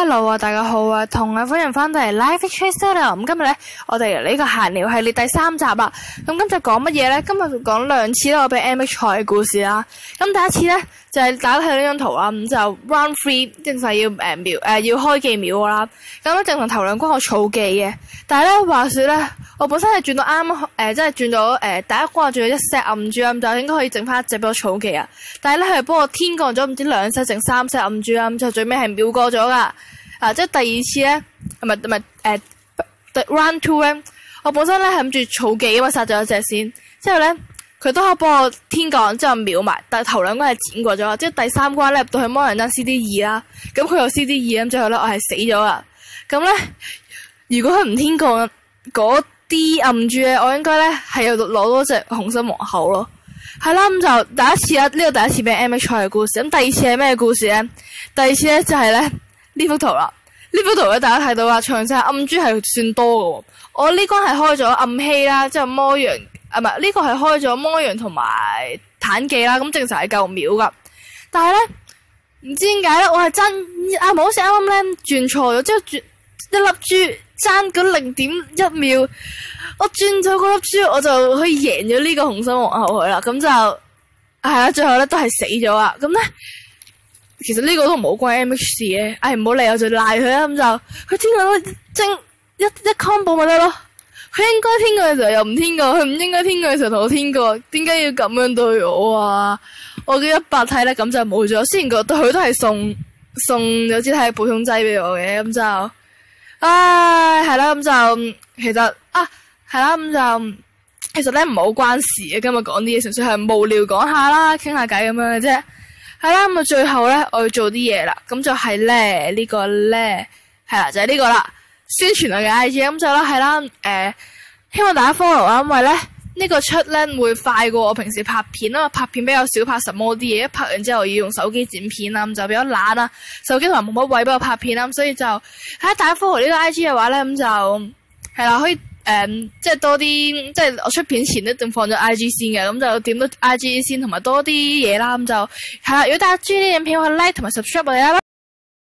Hello 啊，大家好啊，歡迎翻到嚟 Life Chat Studio。咁今日咧，我哋嚟呢個閒聊系列第3集啦。咁今集講乜嘢咧？今日講2次啦，我俾 MH 賽嘅故事啦。咁第一次咧就係大家睇到呢張圖啦，咁就 Round 3，正常要要開記秒啦。咁咧正常頭2關我儲記嘅，但係咧話說咧，我本身係轉到啱即係轉咗第一關我轉咗1 set 暗珠咁，就應該可以剩翻1隻俾我儲記啊。但係咧佢係幫我天降咗唔知2 set 剩3 set 暗珠啦，咁就最尾係秒過咗噶。即係第2次咧，係咪Round 2咧？我本身咧係諗住儲記啊嘛，殺咗1隻先，之後咧佢都可以幫我天降，之後秒埋，但係頭2關係剪過咗，即係第3關咧入到去魔人爭 CD2 啦，咁佢有 CD2 咁，最後咧我係死咗啦。咁咧如果佢唔天降嗰啲暗珠咧，我應該咧係有攞多隻紅心皇后咯。係啦，咁就第一次啦，呢個第一次俾 MH 賽嘅故事。咁第2次係咩故事咧？第2次咧就係咧呢幅圖啦。呢幅圖咧大家睇到啦，長晒暗珠係算多嘅。我呢關係開咗暗希啦，即係魔羊呢個係開咗魔羊同埋坦記啦，咁正常係夠秒噶。但係咧唔知點解咧，我係爭好似啱啱咧轉錯咗，即係轉一粒珠爭嗰0.1秒，我轉咗嗰粒珠，我就可以贏咗呢個紅心皇后佢啦。咁就係啦，最後咧都係死咗啊。咁咧其實呢個都唔好關 MH 事嘅，唔好理我就賴佢啦。咁就佢天降正一 combo 咪得咯。佢應該天降嘅時候又唔天降，佢唔應該天降嘅時候同我天降，點解要咁樣對我啊？我嘅100體咧咁就冇咗，雖然佢都係送有支體補充劑俾我嘅，咁就係啦，咁就其實係啦，咁就其實咧唔係好關事嘅，今日講啲嘢純粹係無聊講下啦，傾下偈咁樣嘅啫。係啦，咁啊最後咧我要做啲嘢啦，咁就係咧呢個咧係啦，就係呢個啦，宣傳我嘅 IG， 咁就啦係啦，希望大家 follow 啦，因為咧呢個出咧會快過我平時拍片啦，拍片比較少拍什麼啲嘢，一拍完之後要用手機剪片啦，咁就比較懶啦，手機同埋冇乜位俾我拍片啦，咁所以就大家 follow 呢個 IG 嘅話咧，咁就係啦，可以即係多啲，即係我出片前一定放咗 IG 先嘅，咁就點到 IG 先，同埋多啲嘢啦，咁就係啦。如果大家中意呢影片，可以 like 同埋 subscribe 我哋啦。